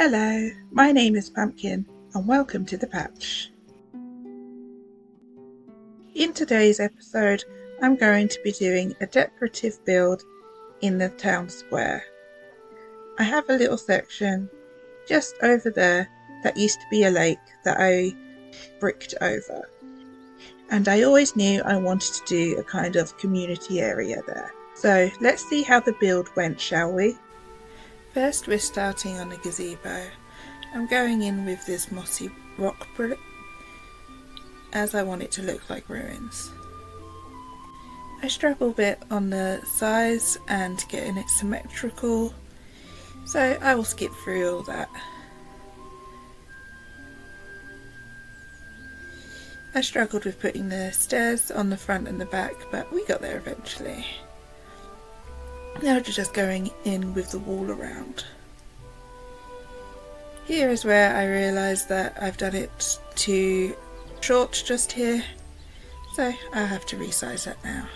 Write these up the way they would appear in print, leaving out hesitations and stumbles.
Hello, my name is Pumpkin and welcome to the patch. In today's episode I'm going to be doing a decorative build in the town square. I have a little section just over there that used to be a lake that I bricked over, and I always knew I wanted to do a kind of community area there. So let's see how the build went, shall we? First we're starting on a gazebo. I'm going in with this mossy rock brick as I want it to look like ruins. I struggle a bit on the size and getting it symmetrical, so I will skip through all that. I struggled with putting the stairs on the front and the back, but we got there eventually. Now just going in with the wall around. Here is where I realised that I've done it too short just here, so I have to resize that now.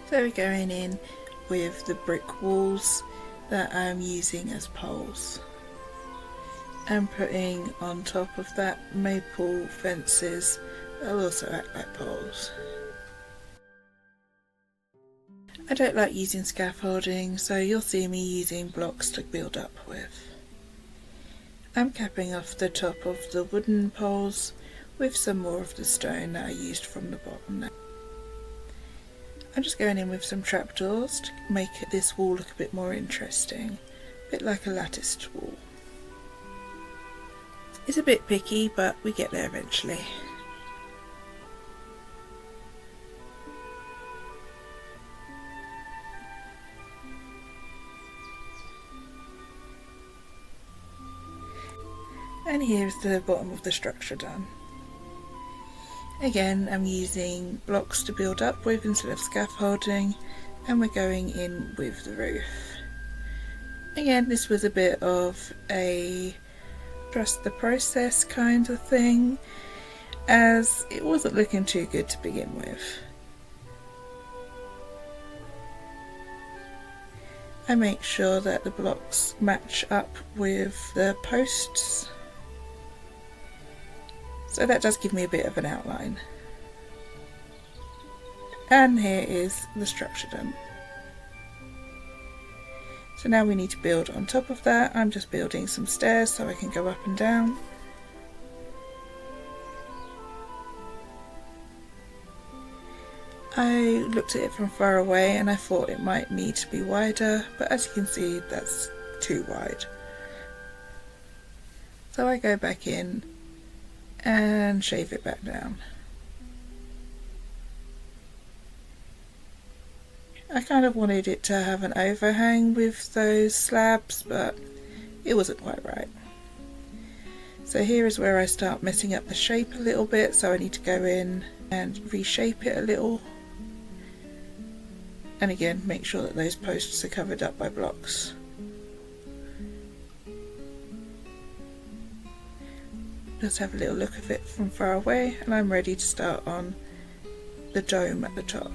So we're going in with the brick walls that I'm using as poles. And putting on top of that maple fences that will also act like poles. I don't like using scaffolding, so you'll see me using blocks to build up with. I'm capping off the top of the wooden poles with some more of the stone that I used from the bottom there. I'm just going in with some trapdoors to make this wall look a bit more interesting, a bit like a latticed wall. It's a bit picky, but we get there eventually. And here's the bottom of the structure done. Again, I'm using blocks to build up with instead of scaffolding, and we're going in with the roof. Again, this was a bit of a trust the process kind of thing, as it wasn't looking too good to begin with. I make sure that the blocks match up with the posts, so that does give me a bit of an outline. And here is the structure done. So now we need to build on top of that. I'm just building some stairs so I can go up and down. I looked at it from far away and I thought it might need to be wider, but as you can see that's too wide. So I go back in and shave it back down. I kind of wanted it to have an overhang with those slabs, but it wasn't quite right. So here is where I start messing up the shape a little bit, so I need to go in and reshape it a little. And again, make sure that those posts are covered up by blocks. Just have a little look of it from far away, and I'm ready to start on the dome at the top.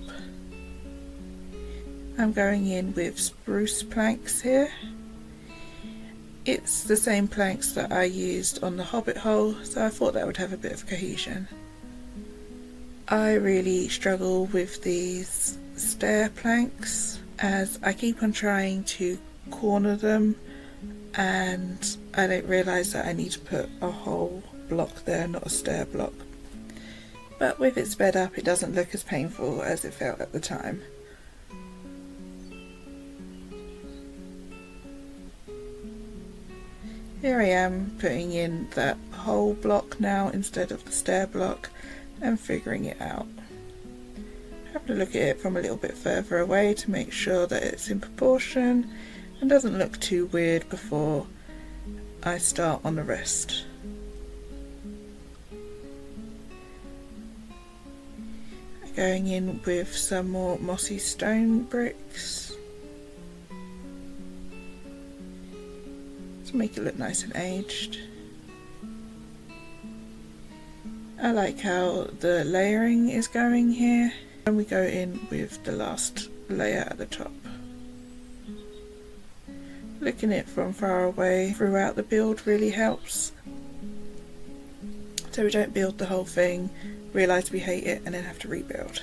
I'm going in with spruce planks here. It's the same planks that I used on the hobbit hole, so I thought that would have a bit of cohesion. I really struggle with these stair planks as I keep on trying to corner them and I don't realise that I need to put a whole block there, not a stair block. But with it sped up it doesn't look as painful as it felt at the time. Here I am putting in that whole block now instead of the stair block and figuring it out. I have to look at it from a little bit further away to make sure that it's in proportion and doesn't look too weird before I start on the rest. Going in with some more mossy stone bricks to make it look nice and aged. I like how the layering is going here, and we go in with the last layer at the top. Looking at it from far away throughout the build really helps, so we don't build the whole thing, realise we hate it and then have to rebuild.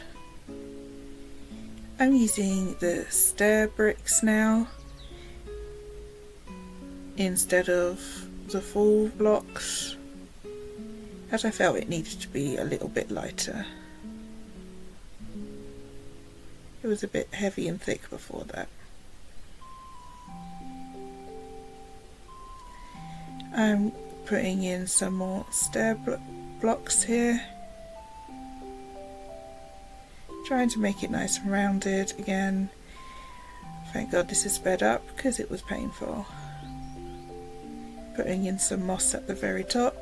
I'm using the stair bricks now instead of the full blocks, as I felt it needed to be a little bit lighter. It was a bit heavy and thick before that. I'm putting in some more stair blocks here, trying to make it nice and rounded again. Thank God this is sped up because it was painful. Putting in some moss at the very top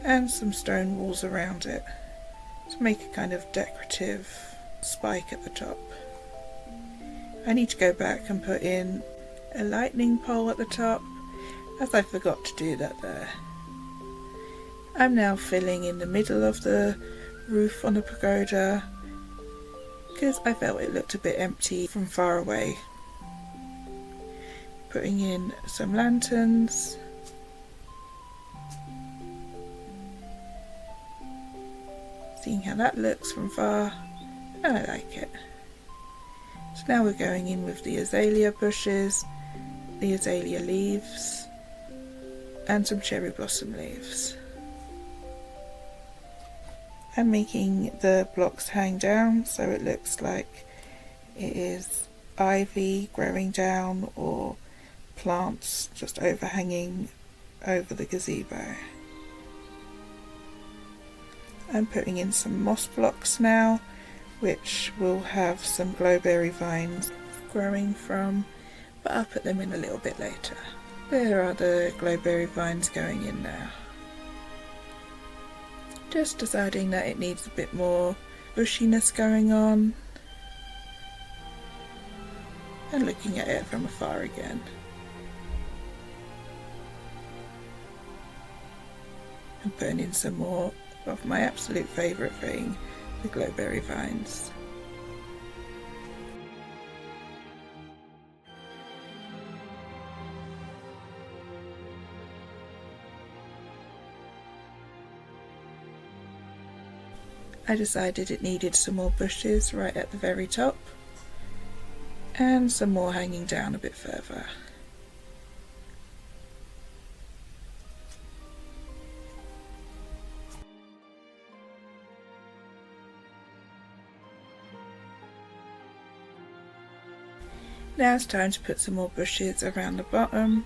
and some stone walls around it to make a kind of decorative spike at the top. I need to go back and put in a lightning pole at the top, as I forgot to do that there. I'm now filling in the middle of the roof on the pagoda because I felt it looked a bit empty from far away. Putting in some lanterns, seeing how that looks from far, and I like it. So now we're going in with the azalea bushes, the azalea leaves, and some cherry blossom leaves. I'm making the blocks hang down so it looks like it is ivy growing down or plants just overhanging over the gazebo. I'm putting in some moss blocks now, which will have some glowberry vines growing from, but I'll put them in a little bit later. There are the glowberry vines going in now. Just deciding that it needs a bit more bushiness going on, and looking at it from afar again. And putting in some more of my absolute favourite thing, the glowberry vines. I decided it needed some more bushes right at the very top, and some more hanging down a bit further. Now it's time to put some more bushes around the bottom,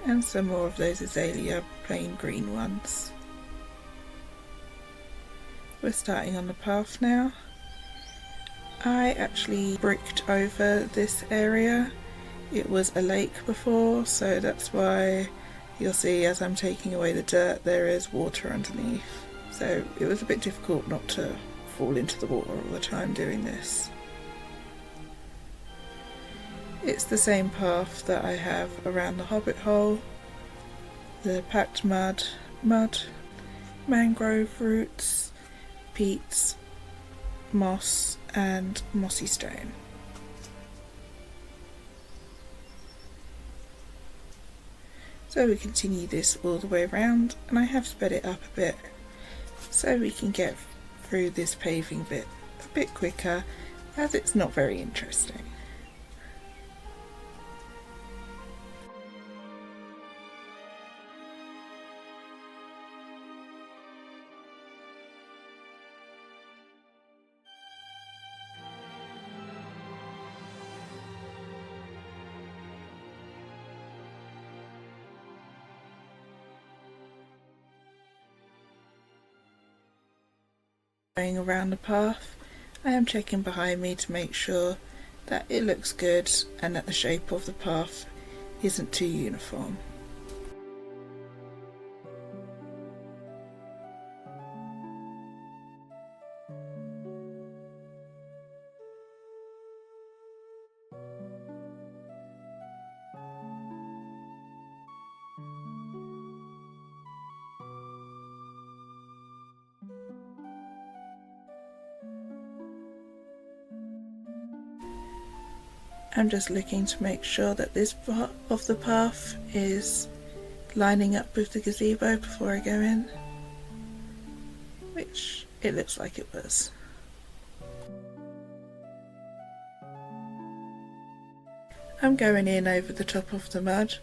and some more of those azalea plain green ones. We're starting on the path now. I actually bricked over this area. It was a lake before, so that's why you'll see as I'm taking away the dirt there is water underneath. So it was a bit difficult not to fall into the water all the time doing this. It's the same path that I have around the hobbit hole. The packed mud, mangrove roots, peats, moss and mossy stone. So we continue this all the way around, and I have sped it up a bit so we can get through this paving bit a bit quicker, as it's not very interesting. Going around the path, I am checking behind me to make sure that it looks good and that the shape of the path isn't too uniform. I'm just looking to make sure that this part of the path is lining up with the gazebo before I go in, which it looks like it was. I'm going in over the top of the mud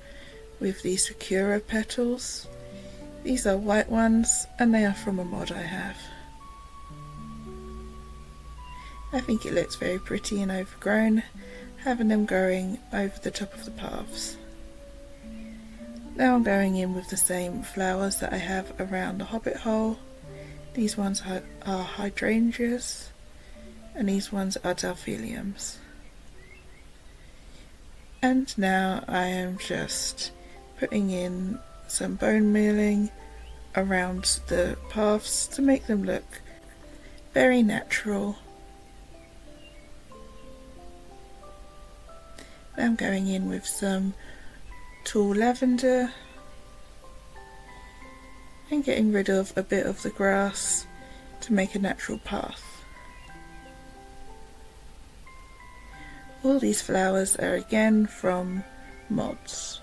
with these Sakura petals. These are white ones and they are from a mod I have. I think it looks very pretty and overgrown, having them growing over the top of the paths. Now I'm going in with the same flowers that I have around the hobbit hole. These ones are hydrangeas and these ones are delphiniums. And now I am just putting in some bone mealing around the paths to make them look very natural. I'm going in with some tall lavender and getting rid of a bit of the grass to make a natural path. All these flowers are again from mods.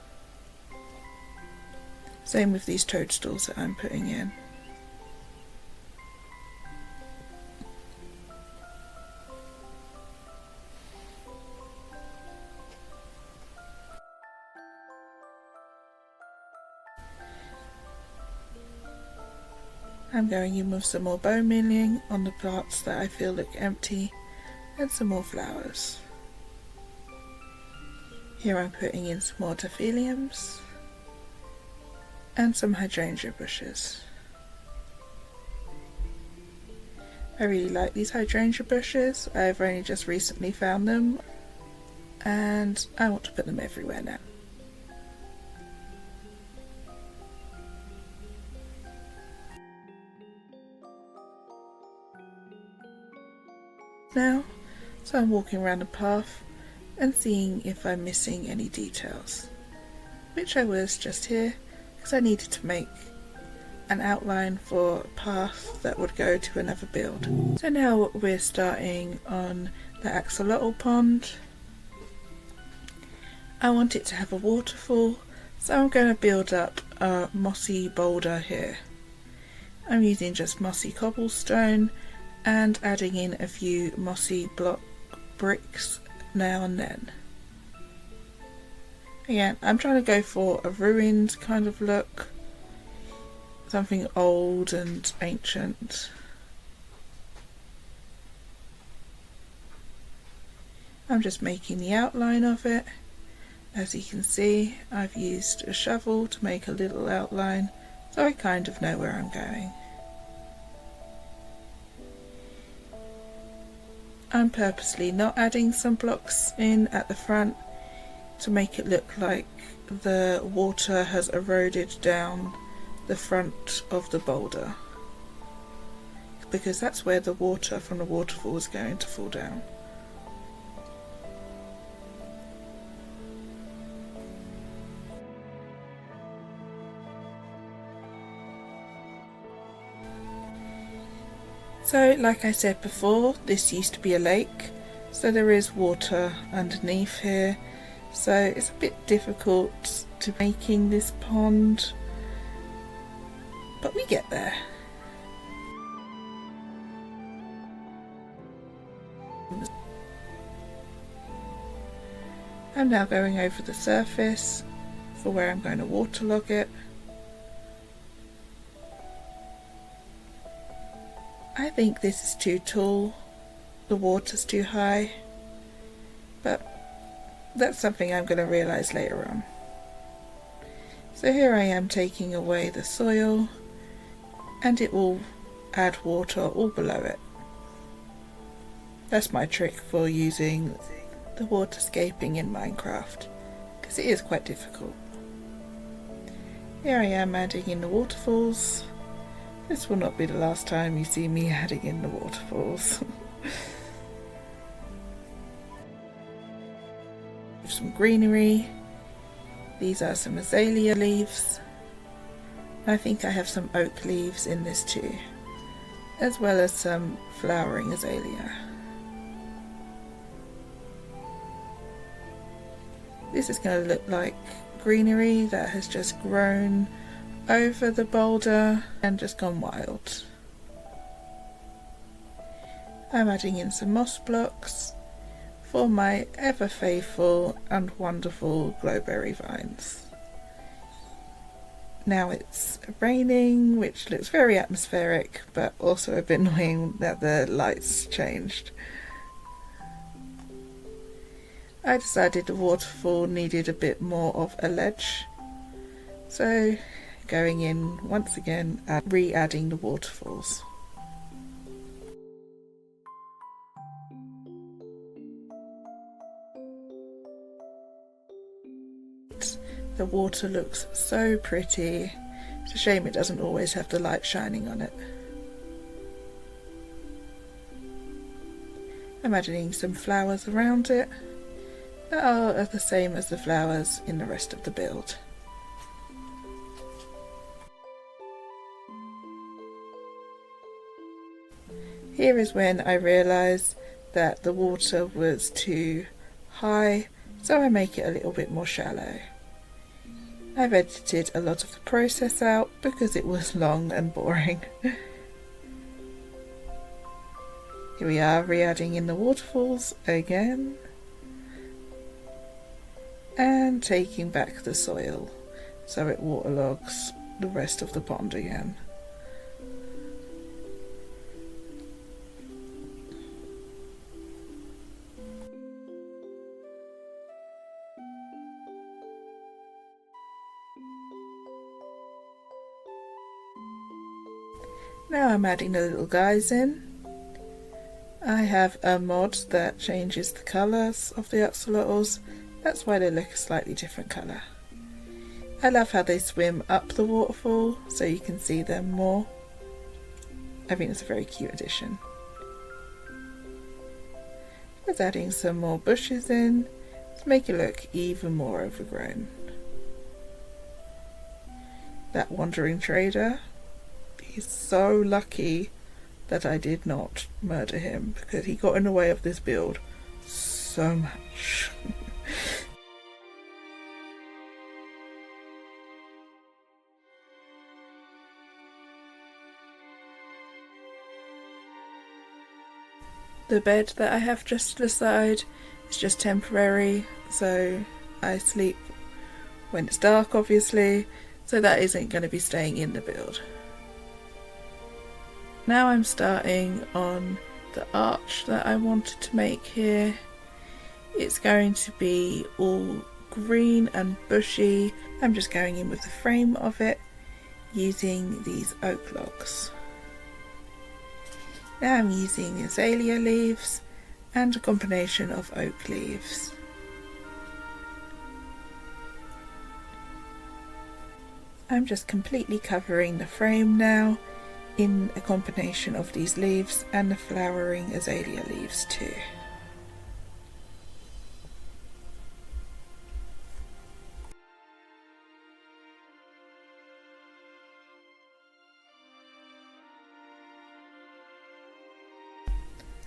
Same with these toadstools that I'm putting in. I'm going in with some more bone mealing on the parts that I feel look empty and some more flowers. Here I'm putting in some more delphiniums and some hydrangea bushes. I really like these hydrangea bushes. I've only just recently found them and I want to put them everywhere now. So I'm walking around the path and seeing if I'm missing any details, which I was just here because I needed to make an outline for a path that would go to another build. So now we're starting on the axolotl pond. I want it to have a waterfall, so I'm going to build up a mossy boulder here. I'm using just mossy cobblestone and adding in a few mossy block bricks now and then. Again, I'm trying to go for a ruined kind of look, something old and ancient. I'm just making the outline of it. As you can see, I've used a shovel to make a little outline, so I kind of know where I'm going. I'm purposely not adding some blocks in at the front to make it look like the water has eroded down the front of the boulder, because that's where the water from the waterfall is going to fall down. So, like I said before, this used to be a lake, so there is water underneath here, so it's a bit difficult to making this pond, but we get there. I'm now going over the surface for where I'm going to waterlog it. I think this is too tall, the water's too high, but that's something I'm going to realise later on. So here I am taking away the soil and it will add water all below it. That's my trick for using the waterscaping in Minecraft, because it is quite difficult. Here I am adding in the waterfalls. This will not be the last time you see me adding in the waterfalls. Some greenery. These are some azalea leaves. I think I have some oak leaves in this too, as well as some flowering azalea. This is going to look like greenery that has just grown over the boulder and just gone wild. I'm adding in some moss blocks for my ever faithful and wonderful glowberry vines. Now it's raining, which looks very atmospheric, but also a bit annoying that the lights changed. I decided the waterfall needed a bit more of a ledge, so going in once again and re-adding the waterfalls. The water looks so pretty. It's a shame it doesn't always have the light shining on it. I'm adding some flowers around it that are the same as the flowers in the rest of the build. Here is when I realised that the water was too high, so I make it a little bit more shallow. I've edited a lot of the process out because it was long and boring. Here we are, re-adding in the waterfalls again and taking back the soil so it waterlogs the rest of the pond again. Now I'm adding the little guys in. I have a mod that changes the colours of the axolotls, that's why they look a slightly different colour. I love how they swim up the waterfall so you can see them more. I think it's a very cute addition. Just adding some more bushes in to make it look even more overgrown. That wandering trader, he's so lucky that I did not murder him because he got in the way of this build so much. The bed that I have just to the side is just temporary, so I sleep when it's dark obviously, so that isn't going to be staying in the build. Now I'm starting on the arch that I wanted to make here. It's going to be all green and bushy. I'm just going in with the frame of it using these oak logs. Now I'm using azalea leaves and a combination of oak leaves. I'm just completely covering the frame now in a combination of these leaves and the flowering azalea leaves too.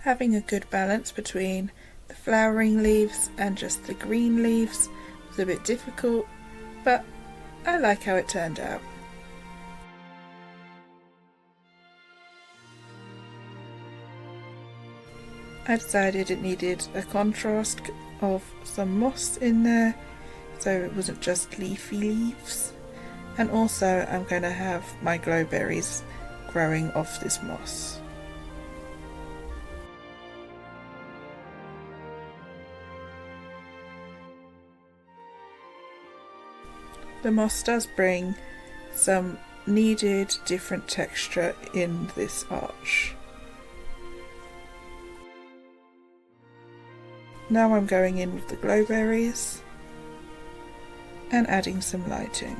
Having a good balance between the flowering leaves and just the green leaves was a bit difficult, but I like how it turned out. I decided it needed a contrast of some moss in there so it wasn't just leafy leaves, and also I'm going to have my glowberries growing off this moss. The moss does bring some needed different texture in this arch. Now I'm going in with the glowberries and adding some lighting.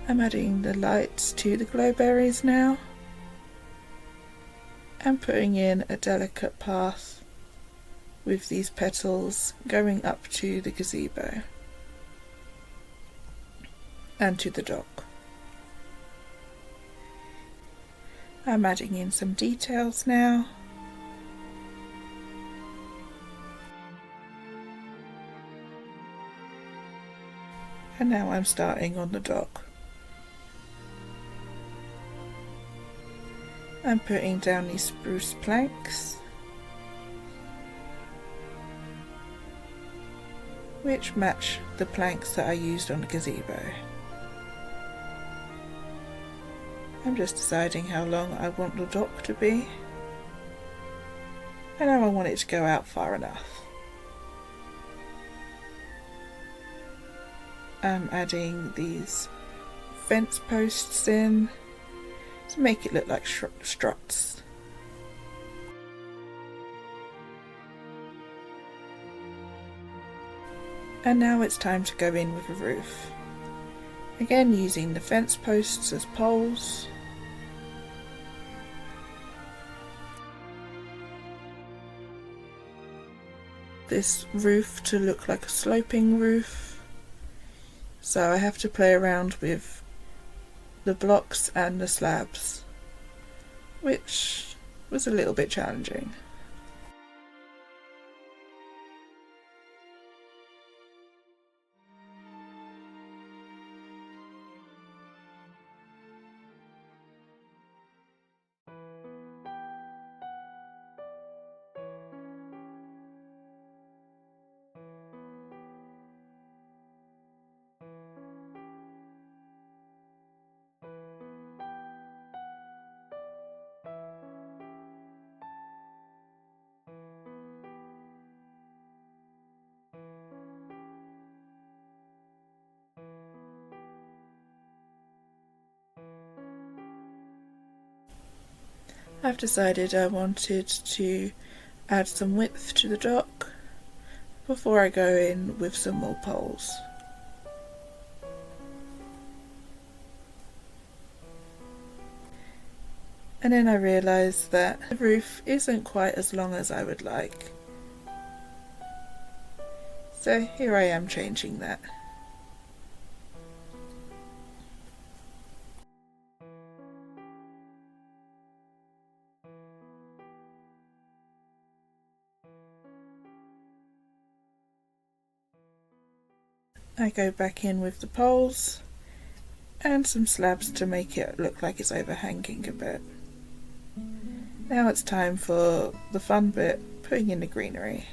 I'm adding the lights to the glowberries now and putting in a delicate path with these petals going up to the gazebo and to the dock. I'm adding in some details now. And now I'm starting on the dock. I'm putting down these spruce planks, which match the planks that I used on the gazebo. I'm just deciding how long I want the dock to be. I know I want it to go out far enough. I'm adding these fence posts in to make it look like struts. And now it's time to go in with a roof. Again, using the fence posts as poles. This roof to look like a sloping roof, so I have to play around with the blocks and the slabs, which was a little bit challenging. I've decided I wanted to add some width to the dock before I go in with some more poles. And then I realised that the roof isn't quite as long as I would like. So here I am changing that. I go back in with the poles and some slabs to make it look like it's overhanging a bit. Now it's time for the fun bit, putting in the greenery.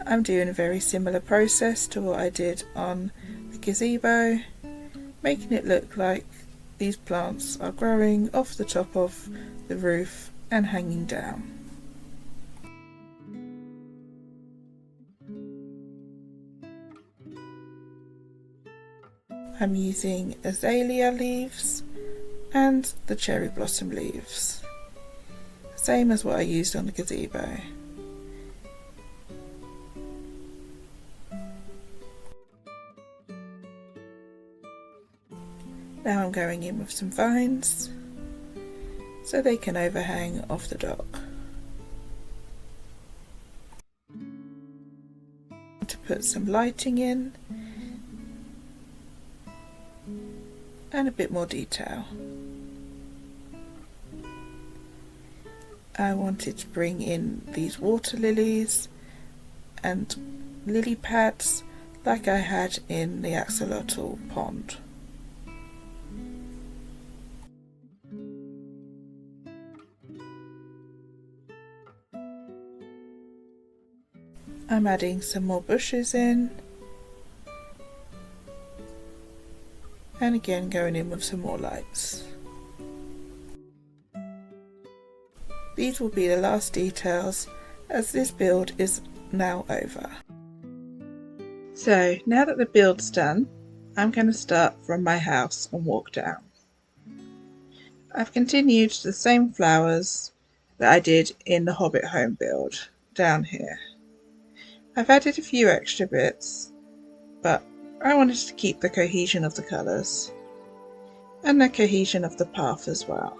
I'm doing a very similar process to what I did on the gazebo, making it look like these plants are growing off the top of the roof and hanging down. I'm using azalea leaves and the cherry blossom leaves, same as what I used on the gazebo. Now I'm going in with some vines so they can overhang off the dock. To put some lighting in and a bit more detail. I wanted to bring in these water lilies and lily pads like I had in the axolotl pond. I'm adding some more bushes in, and again going in with some more lights. These will be the last details as this build is now over. So now that the build's done, I'm going to start from my house and walk down. I've continued the same flowers that I did in the Hobbit home build down here. I've added a few extra bits, but I wanted to keep the cohesion of the colours and the cohesion of the path as well.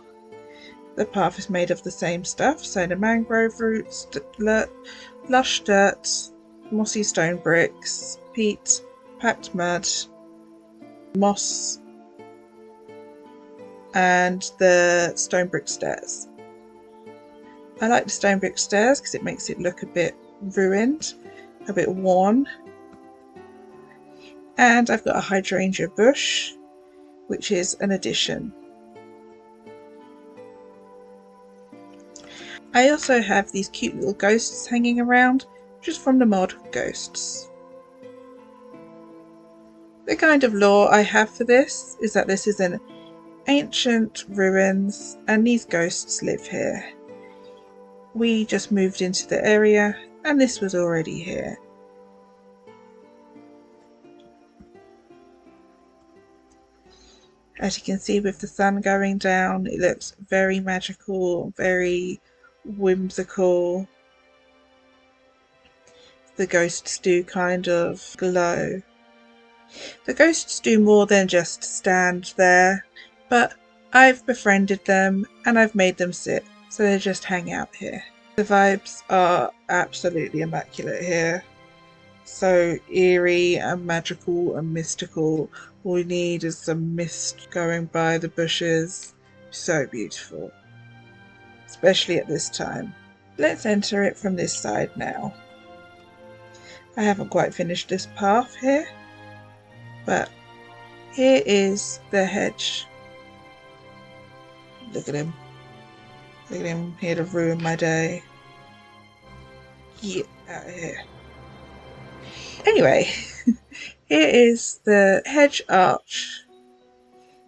The path is made of the same stuff, so the mangrove roots, lush dirt, mossy stone bricks, peat, packed mud, moss and the stone brick stairs. I like the stone brick stairs because it makes it look a bit ruined, a bit worn. And I've got a hydrangea bush, which is an addition. I also have these cute little ghosts hanging around, just from the mod Ghosts. The kind of lore I have for this is that this is an ancient ruins and these ghosts live here. We just moved into the area and this was already here. As you can see with the sun going down, it looks very magical, very whimsical. The ghosts do kind of glow. The ghosts do more than just stand there, but I've befriended them and I've made them sit, so they just hang out here. The vibes are absolutely immaculate here. So eerie and magical and mystical. All we need is some mist going by the bushes. So beautiful. Especially at this time. Let's enter it from this side now. I haven't quite finished this path here, but here is the hedge. Look at him. Look at him here to ruin my day. Get out of here. Anyway, here is the hedge arch.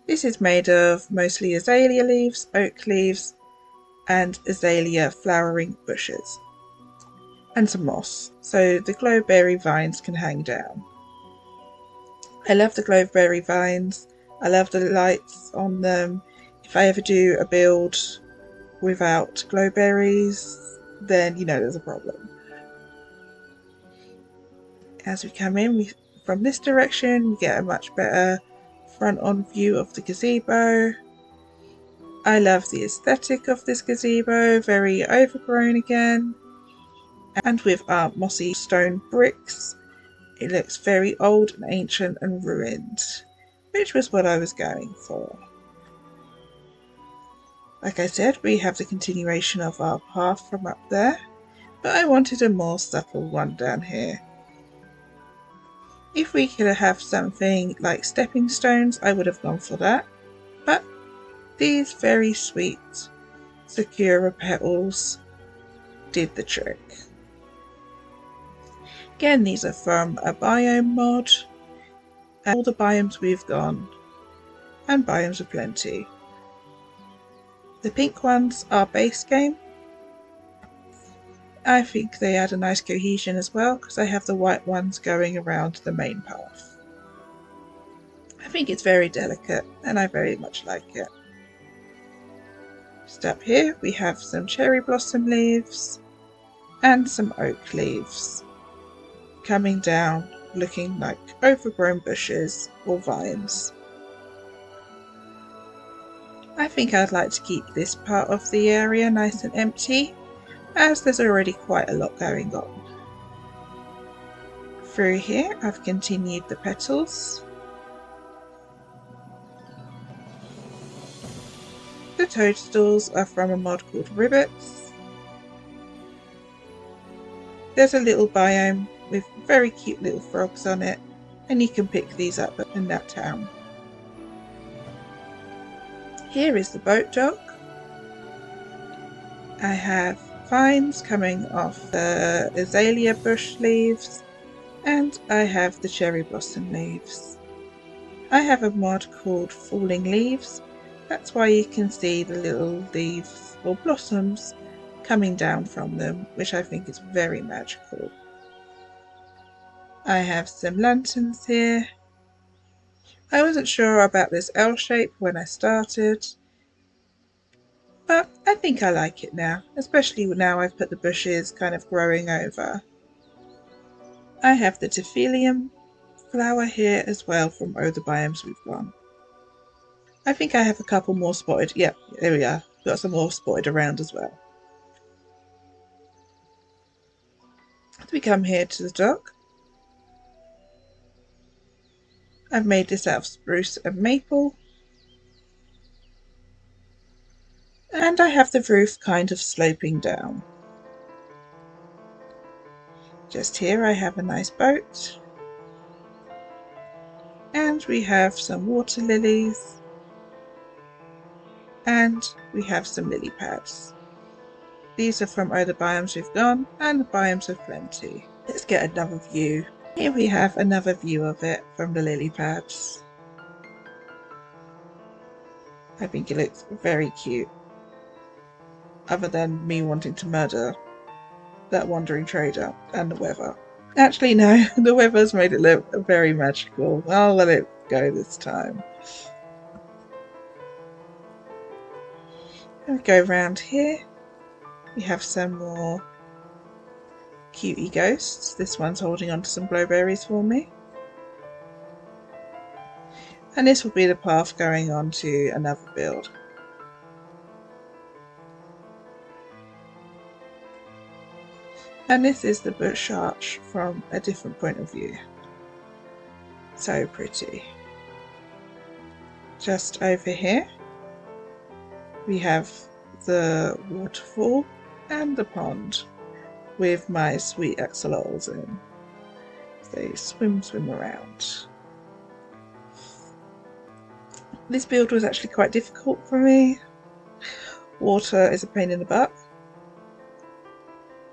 This is made of mostly azalea leaves, oak leaves, and azalea flowering bushes. And some moss, so the glowberry vines can hang down. I love the glowberry vines. I love the lights on them. If I ever do a build without glowberries, then you know there's a problem. As we come in from this direction, we get a much better front-on view of the gazebo. I love the aesthetic of this gazebo, very overgrown again. And with our mossy stone bricks, it looks very old and ancient and ruined, which was what I was going for. Like I said, we have the continuation of our path from up there, but I wanted a more subtle one down here. If we could have something like stepping stones, I would have gone for that, but these very sweet sakura petals did the trick. Again, these are from a biome mod, and all the biomes we've gone, and biomes aplenty. The pink ones are base game. I think they add a nice cohesion as well, because I have the white ones going around the main path. I think it's very delicate, and I very much like it. Just up here we have some cherry blossom leaves, and some oak leaves coming down, looking like overgrown bushes or vines. I think I'd like to keep this part of the area nice and empty, as there's already quite a lot going on. Through here I've continued the petals. The toadstools are from a mod called Ribbits. There's a little biome with very cute little frogs on it, and you can pick these up in that town. Here is the boat dock. I have vines coming off the azalea bush leaves, and I have the cherry blossom leaves. I have a mod called Falling Leaves. That's why you can see the little leaves or blossoms coming down from them, which I think is very magical. I have some lanterns here. I wasn't sure about this L shape when I started, but I think I like it now, especially now I've put the bushes kind of growing over. I have the Tephelium flower here as well from all the biomes we've gone. I think I have a couple more spotted. Yep, there we are. Got some more spotted around as well. As we come here to the dock, I've made this out of spruce and maple. And I have the roof kind of sloping down. Just here I have a nice boat, and we have some water lilies, and we have some lily pads. These are from other biomes we've gone, and the biomes of plenty. Let's get another view. Here we have another view of it from the lily pads. I think it looks very cute, other than me wanting to murder that wandering trader and the weather. Actually no, the weather's made it look very magical. I'll let it go this time. And we go around here. We have some more cutie ghosts. This one's holding on to some blueberries for me. And this will be the path going on to another build. And this is the bush arch from a different point of view. So pretty. Just over here we have the waterfall and the pond with my sweet axolotls in. They swim around. This build was actually quite difficult for me. Water is a pain in the butt.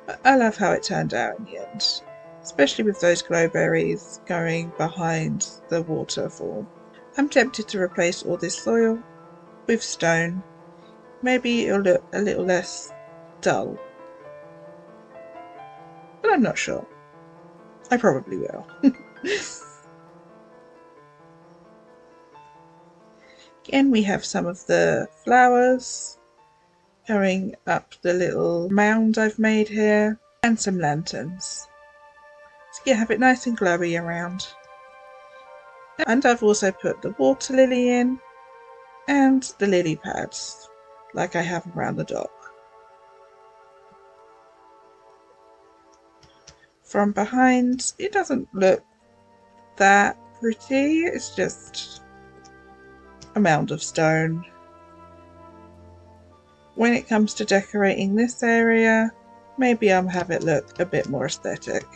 But I love how it turned out in the end, especially with those glowberries going behind the waterfall. I'm tempted to replace all this soil with stone. Maybe it'll look a little less dull, but I'm not sure. I probably will. Again, we have some of the flowers going up the little mound I've made here, and some lanterns to have it nice and glowy around. And I've also put the water lily in and the lily pads like I have around the dock. From behind it doesn't look that pretty, it's just a mound of stone. When it comes to decorating this area, maybe I'll have it look a bit more aesthetic.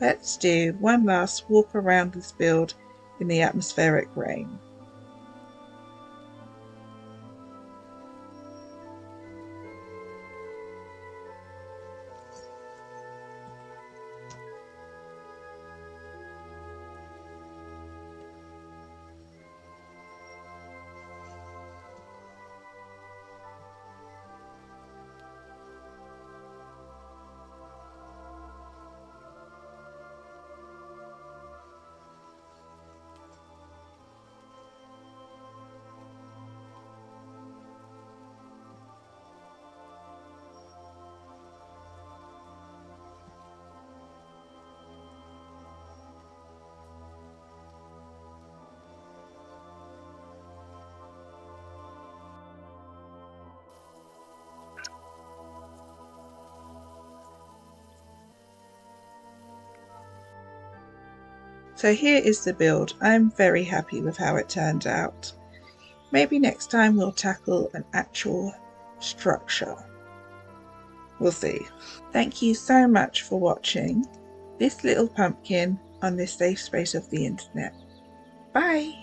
Let's do one last walk around this build in the atmospheric rain. So here is the build. I'm very happy with how it turned out. Maybe next time we'll tackle an actual structure. We'll see. Thank you so much for watching this little pumpkin on this safe space of the internet. Bye!